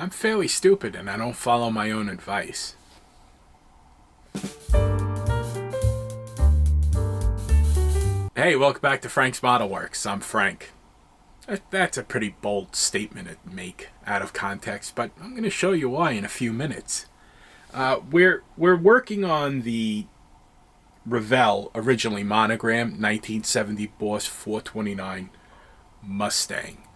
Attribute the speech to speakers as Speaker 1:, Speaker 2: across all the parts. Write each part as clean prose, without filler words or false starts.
Speaker 1: I'm fairly stupid and I don't follow my own advice. Hey, welcome back to Frank's Modelworks. I'm Frank. That's a pretty bold statement to make out of context, but I'm going to show you why in a few minutes. We're working on the Revell, originally monogram, 1970 Boss 429 Mustang,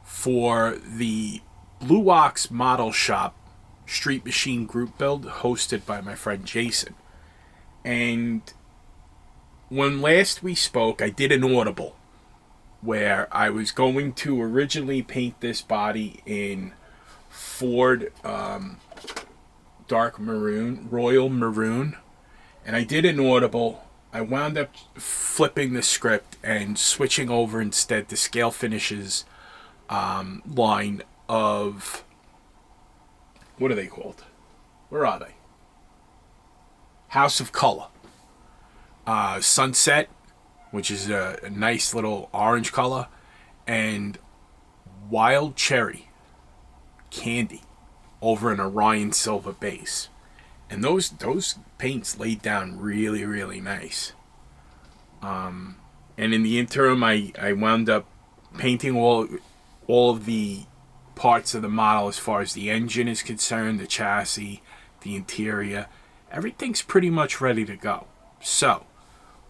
Speaker 1: for the Blue Ox Model Shop Street Machine group build hosted by my friend Jason. And when last we spoke, I did an audible where I was going to originally paint this body in Ford dark maroon, royal maroon, and I did an audible. I wound up flipping the script and switching over instead to Scale Finishes line of, what are they called? Where are they? House of Color. Sunset, which is a nice little orange color, and Wild Cherry Candy over an Orion Silver base. And those paints laid down really, really nice. And in the interim, I wound up painting all of the parts of the model as far as the engine is concerned, the chassis, the interior. Everything's pretty much ready to go. So,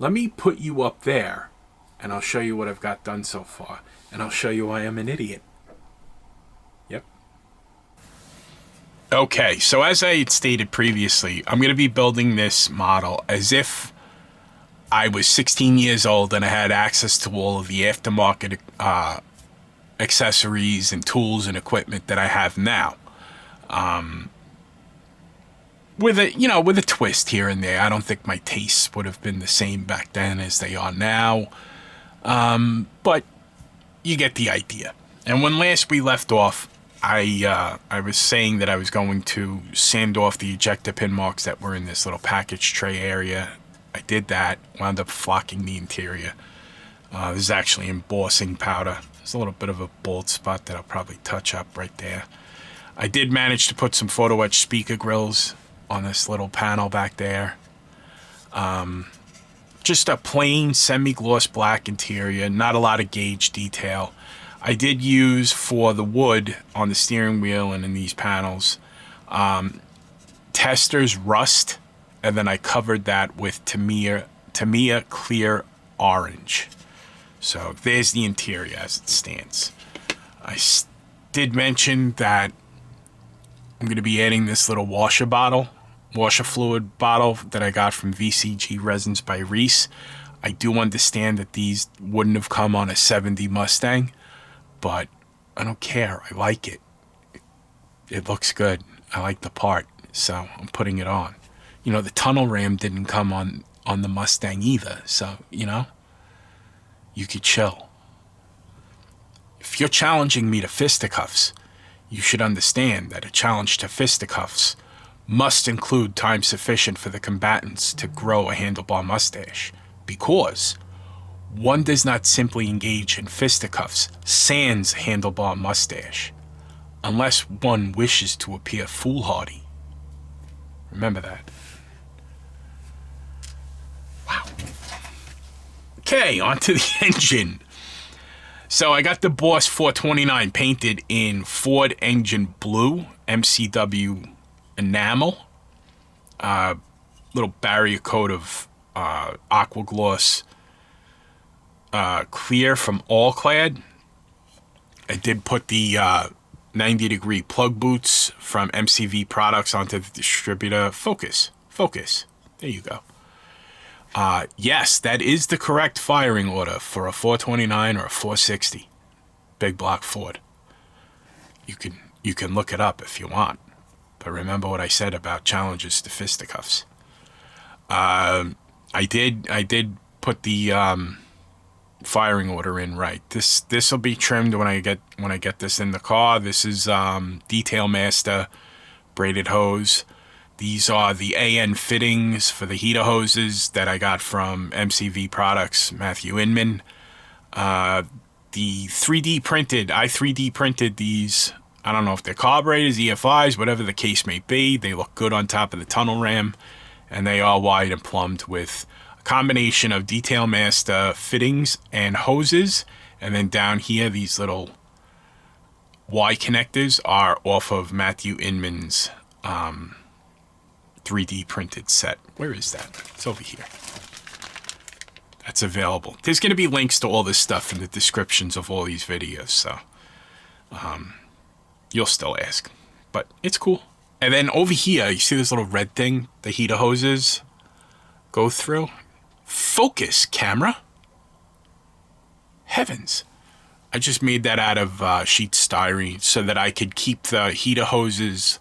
Speaker 1: let me put you up there, and I'll show you what I've got done so far. And I'll show you why I'm an idiot. Yep. Okay, so as I had stated previously, I'm going to be building this model as if I was 16 years old and I had access to all of the aftermarket accessories and tools and equipment that I have now. With a twist here and there. I don't think my tastes would have been the same back then as they are now. But you get the idea. And when last we left off, I was saying that I was going to sand off the ejector pin marks that were in this little package tray area. I did that, wound up flocking the interior. This is actually embossing powder. There's a little bit of a bald spot that I'll probably touch up right there. I did manage to put some photo etch speaker grills on this little panel back there. Just a plain semi-gloss black interior, not a lot of gauge detail. I did use for the wood on the steering wheel and in these panels Testors Rust, and then I covered that with Tamiya Clear Orange. So there's the interior as it stands. I did mention that I'm going to be adding this little washer fluid bottle that I got from VCG Resins by Reese. I do understand that these wouldn't have come on a 70 Mustang, but I don't care. I like it. It looks good. I like the part, so I'm putting it on. You know, the tunnel ram didn't come on the Mustang either, so, you could chill. If you're challenging me to fisticuffs, you should understand that a challenge to fisticuffs must include time sufficient for the combatants to grow a handlebar mustache, because one does not simply engage in fisticuffs sans handlebar mustache, unless one wishes to appear foolhardy. Remember that. Wow. Okay, on to the engine. So I got the Boss 429 painted in Ford Engine Blue, MCW enamel, little barrier coat of aqua gloss clear from Allclad. I did put the 90-degree plug boots from MCV Products onto the distributor. Focus. There you go. Yes, that is the correct firing order for a 429 or a 460 big block Ford. You can look it up if you want. But remember what I said about challenges to fisticuffs. I did put the firing order in right. This will be trimmed when I get this in the car. This is Detail Master braided hose. These are the AN fittings for the heater hoses that I got from MCV Products, Matthew Inman. The 3D printed, I 3D printed these I don't know if they're carburetors, EFIs, whatever the case may be. They look good on top of the tunnel ram, and they are wired and plumbed with a combination of Detail Master fittings and hoses. And then down here, these little Y connectors are off of Matthew Inman's 3D printed set. Where is that? It's over here. That's available. There's going to be links to all this stuff in the descriptions of all these videos, so you'll still ask, but it's cool. And then over here, you see this little red thing the heater hoses go through? Focus, camera. Heavens. I just made that out of sheet styrene so that I could keep the heater hoses,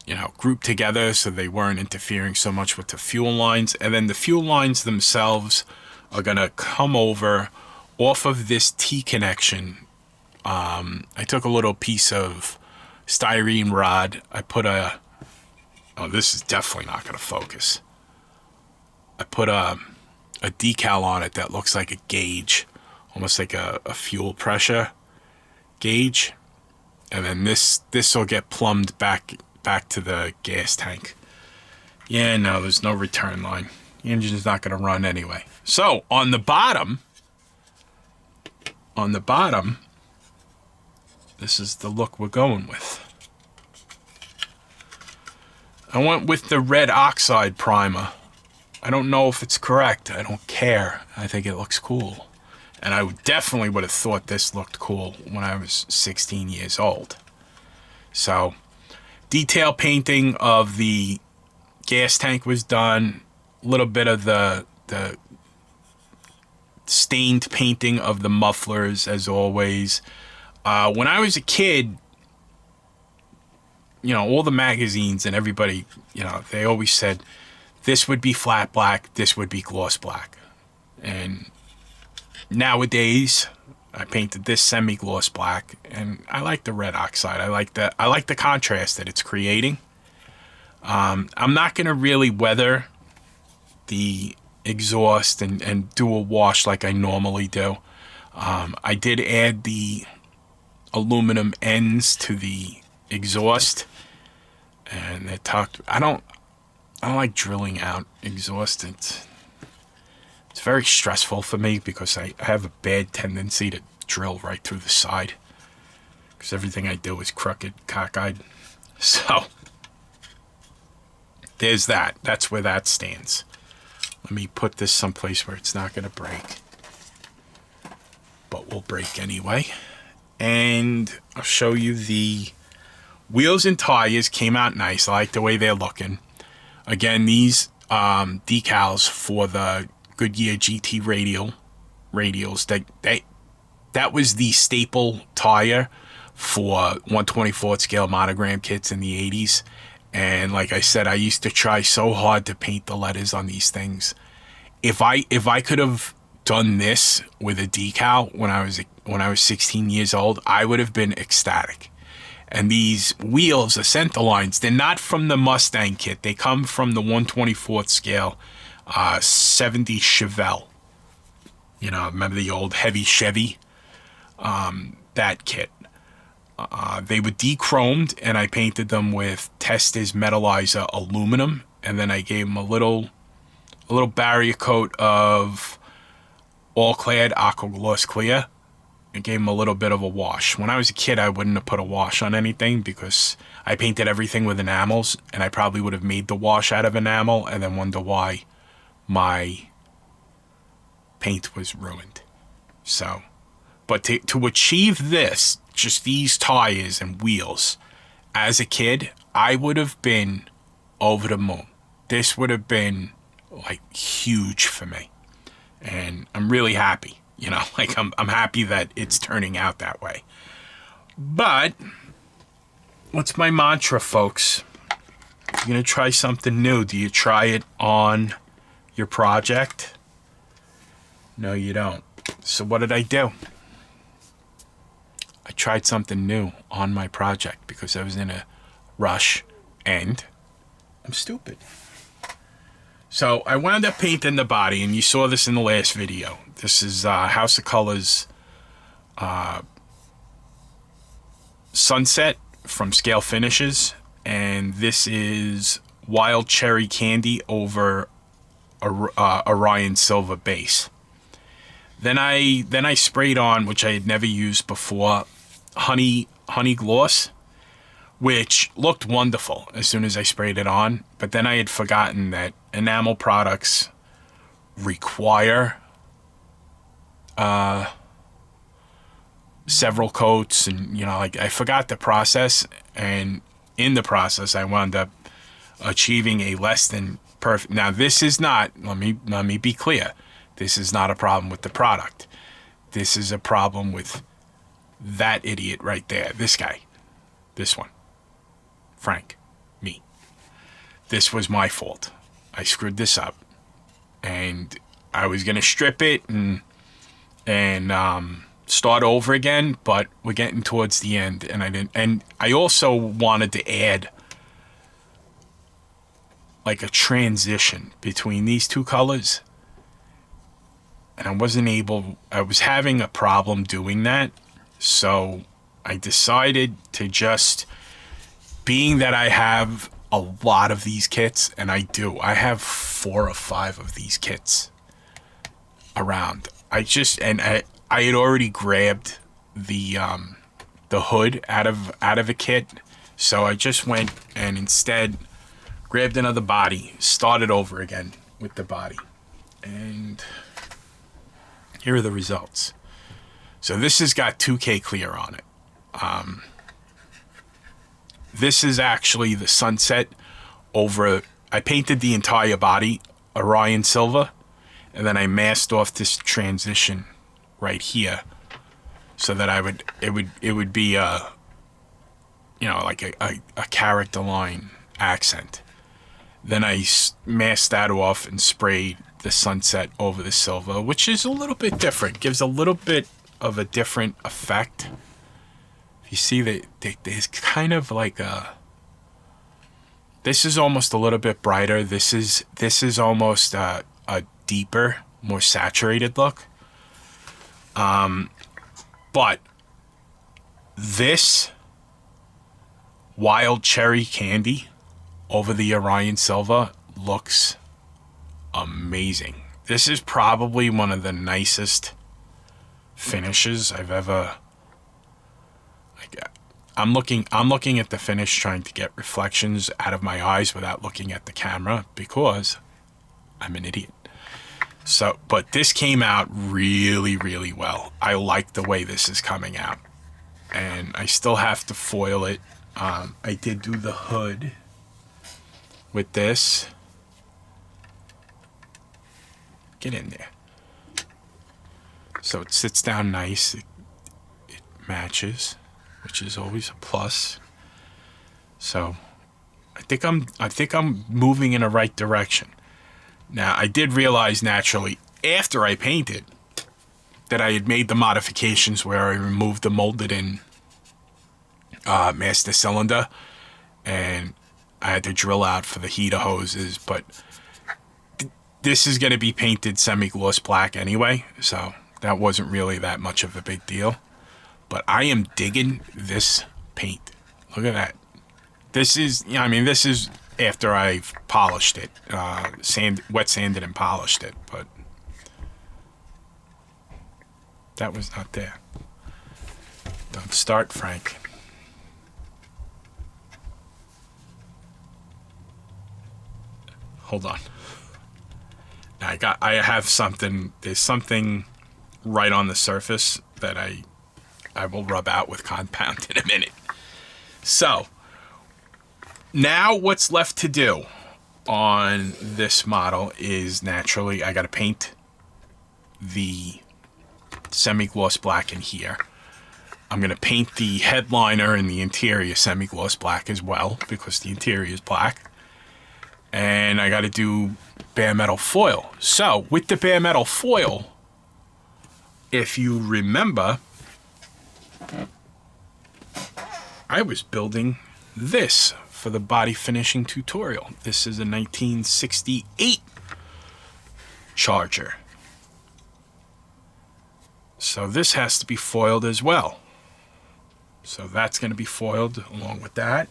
Speaker 1: you know, grouped together so they weren't interfering so much with the fuel lines. And then the fuel lines themselves are going to come over off of this T connection. I took a little piece of styrene rod. I put oh, this is definitely not going to focus. I put a decal on it that looks like a gauge, almost like a fuel pressure gauge. And then this will get plumbed back to the gas tank. Yeah, no, there's no return line. The engine's not going to run anyway. So on the bottom, this is the look we're going with. I went with the red oxide primer. I don't know if it's correct. I don't care. I think it looks cool. And I definitely would have thought this looked cool when I was 16 years old. So, detail painting of the gas tank was done. A little bit of the stained painting of the mufflers, as always. When I was a kid, you know, all the magazines and everybody, you know, they always said this would be flat black, this would be gloss black. And nowadays, I painted this semi-gloss black, and I like the red oxide. I like the contrast that it's creating. I'm not going to really weather the exhaust and do a wash like I normally do. I did add the aluminum ends to the exhaust, and they talked. I don't like drilling out exhaust. It's very stressful for me because I have a bad tendency to drill right through the side because everything I do is crooked, cockeyed. So there's that. That's where that stands. Let me put this someplace where it's not going to break, but will break anyway. And I'll show you the wheels and tires. Came out nice. I like the way they're looking. Again, these decals for the Goodyear GT radials, that was the staple tire for 1/24 scale monogram kits in the 80s. And like I said, I used to try so hard to paint the letters on these things. If I could have done this with a decal when I was 16 years old, I would have been ecstatic. And these wheels, the center lines, they're not from the Mustang kit. They come from the 1/24 scale 70 Chevelle. You know, remember the old heavy Chevy? That kit. They were de-chromed, and I painted them with Testors Metallizer aluminum, and then I gave them a little barrier coat of all-clad aqua gloss clear. I gave them a little bit of a wash. When I was a kid, I wouldn't have put a wash on anything because I painted everything with enamels, and I probably would have made the wash out of enamel and then wonder why my paint was ruined. So, but to achieve this, just these tires and wheels, as a kid, I would have been over the moon. This would have been like huge for me, and I'm really happy. You know, like I'm happy that it's turning out that way. But what's my mantra, folks? If you're gonna try something new, do you try it on your project? No, you don't. So what did I do? I tried something new on my project because I was in a rush and I'm stupid. So I wound up painting the body, and you saw this in the last video. This is House of Colors Sunset from Scale Finishes, and this is Wild Cherry Candy over Orion Silver base. Then I sprayed on, which I had never used before, honey gloss, which looked wonderful as soon as I sprayed it on. But then I had forgotten that enamel products require several coats, and like I forgot the process, and in the process I wound up achieving a less than perfect. Now this is not, let me be clear, this is not a problem with the product. This is a problem with that idiot right there, this guy, this one, Frank, me. This was my fault. I screwed this up, and I was gonna strip it and start over again, but we're getting towards the end, and I didn't. And I also wanted to add like a transition between these two colors, and I wasn't able. I was having a problem doing that, so I decided to just, being that I have a lot of these kits, and I have 4 or 5 of these kits around. I had already grabbed the hood out of a kit, so I just went and instead grabbed another body, started over again with the body, and here are the results. So this has got 2K clear on it. This is actually the Sunset over. I painted the entire body Orion Silver, and then I masked off this transition right here, so that it would be a like a character line accent. Then I masked that off and sprayed the Sunset over the silver, which is a little bit different, gives a little bit of a different effect. You see that there's kind of like this is almost a little bit brighter. This is almost a deeper, more saturated look. But this Wild Cherry Candy over the Orion Silver looks amazing. This is probably one of the nicest finishes I've ever. I'm looking at the finish, trying to get reflections out of my eyes without looking at the camera because I'm an idiot. So, but this came out really, really well. I like the way this is coming out, and I still have to foil it. I did do the hood with this. Get in there. So it sits down nice. It matches, which is always a plus. So I think I'm moving in the right direction. Now, I did realize naturally after I painted that I had made the modifications where I removed the molded in master cylinder, and I had to drill out for the heater hoses, but this is going to be painted semi-gloss black anyway, so that wasn't really that much of a big deal. But I am digging this paint. Look at that. This is after I've polished it, wet sanded and polished it, but that was not there. Don't start, Frank. Hold on. I have something. There's something right on the surface that I will rub out with compound in a minute. So now what's left to do on this model is naturally I got to paint the semi-gloss black in here. I'm going to paint the headliner and the interior semi-gloss black as well because the interior is black. And I got to do bare metal foil. So with the bare metal foil, if you remember, I was building this for the body finishing tutorial. This is a 1968 Charger. So this has to be foiled as well. So that's going to be foiled along with that.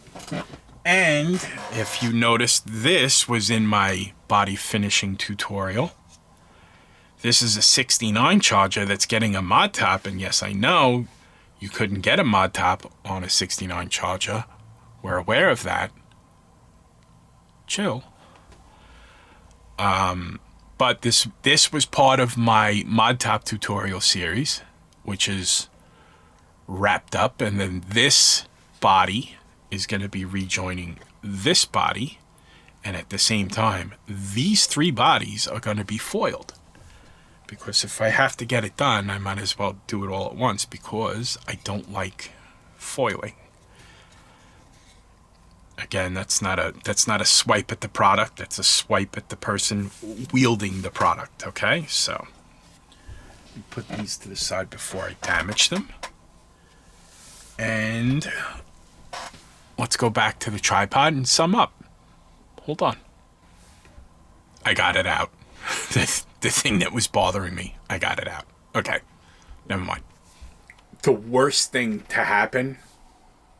Speaker 1: And if you noticed, this was in my body finishing tutorial. This is a 69 charger that's getting a mod top. And yes, I know you couldn't get a mod top on a 69 charger. We're aware of that. Chill. But this was part of my mod top tutorial series, which is wrapped up, and then this body is going to be rejoining this body, and at the same time these three bodies are going to be foiled, because if I have to get it done, I might as well do it all at once, because I don't like foiling. Again, that's not a swipe at the product, that's a swipe at the person wielding the product. Okay, so put these to the side before I damage them. And let's go back to the tripod and sum up. Hold on. I got it out. The thing that was bothering me, I got it out. Okay, never mind. The worst thing to happen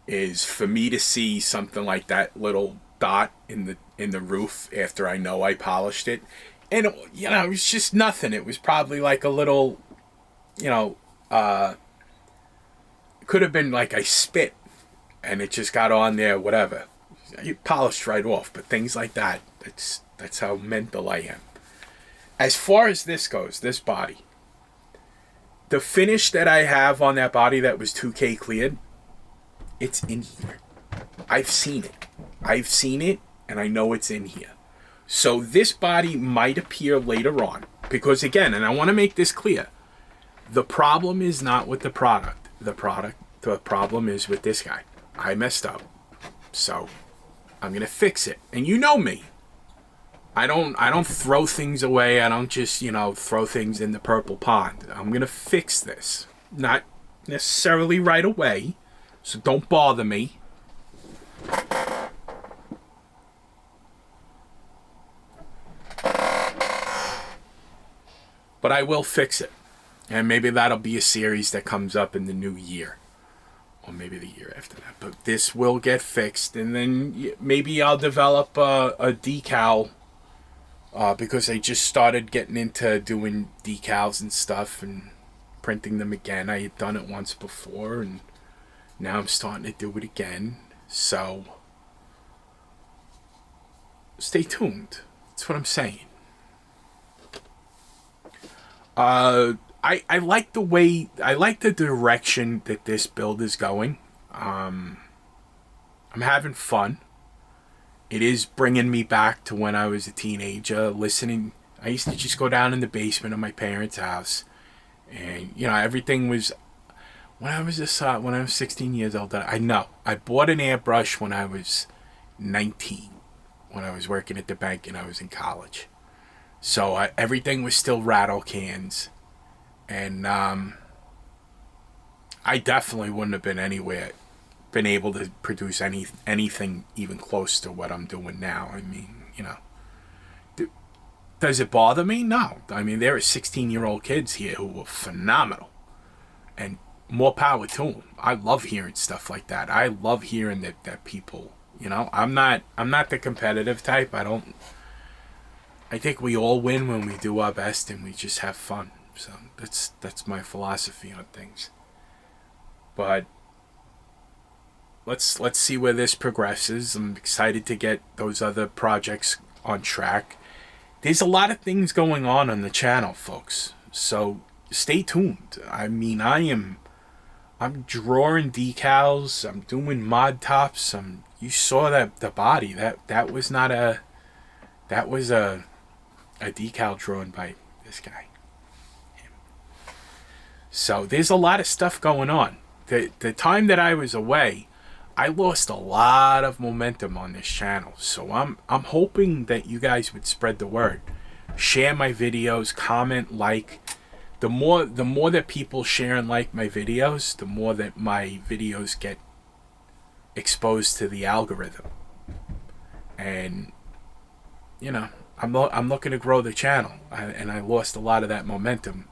Speaker 1: is for me to see something like that little dot in the roof after I know I polished it. And, you know, it was just nothing. It was probably like a little, you know, could have been like I spit and it just got on there, whatever. You polished right off, but things like that, that's how mental I am. As far as this goes, this body, the finish that I have on that body that was 2K cleared, it's in here. I've seen it, and I know it's in here. So this body might appear later on, because again, and I want to make this clear, the problem is not with the product. The problem is with this guy. I messed up, so I'm gonna fix it. And you know me. I don't throw things away. I don't just, you know, throw things in the purple pond. I'm gonna fix this. Not necessarily right away, so don't bother me. But I will fix it. And maybe that'll be a series that comes up in the new year. Or maybe the year after that. But this will get fixed. And then maybe I'll develop a decal. Because I just started getting into doing decals and stuff. And printing them again. I had done it once before. And now I'm starting to do it again. So stay tuned. That's what I'm saying. I like the direction that this build is going. I'm having fun. It is bringing me back to when I was a teenager, listening. I used to just go down in the basement of my parents' house, and you know, everything was. When I was 16 years old, I bought an airbrush when I was 19, when I was working at the bank and I was in college. So everything was still rattle cans. And I definitely wouldn't have been able to produce anything even close to what I'm doing now. I mean, you know. Does it bother me? No. I mean, there are 16-year-old kids here who were phenomenal. And more power to them. I love hearing stuff like that. I love hearing that people, you know. I'm not the competitive type. I think we all win when we do our best and we just have fun. So that's my philosophy on things. But let's see where this progresses. I'm excited to get those other projects on track. There's a lot of things going on the channel, folks. So stay tuned. I mean, I'm drawing decals. I'm doing mod tops. You saw the body. That was a decal drawn by this guy. So there's a lot of stuff going on. The time that I was away, I lost a lot of momentum on this channel. So I'm hoping that you guys would spread the word. Share my videos, comment, like. The more that people share and like my videos, the more that my videos get exposed to the algorithm. And you know, I'm looking to grow the channel, and I lost a lot of that momentum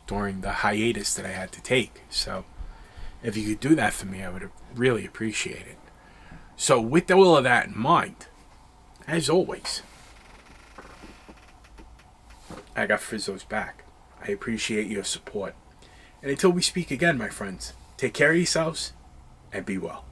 Speaker 1: during the hiatus that I had to take. So If you could do that for me, I would really appreciate it. So with all of that in mind, as always, I got Frizzo's back. I appreciate your support. And until we speak again, my friends, take care of yourselves and be well.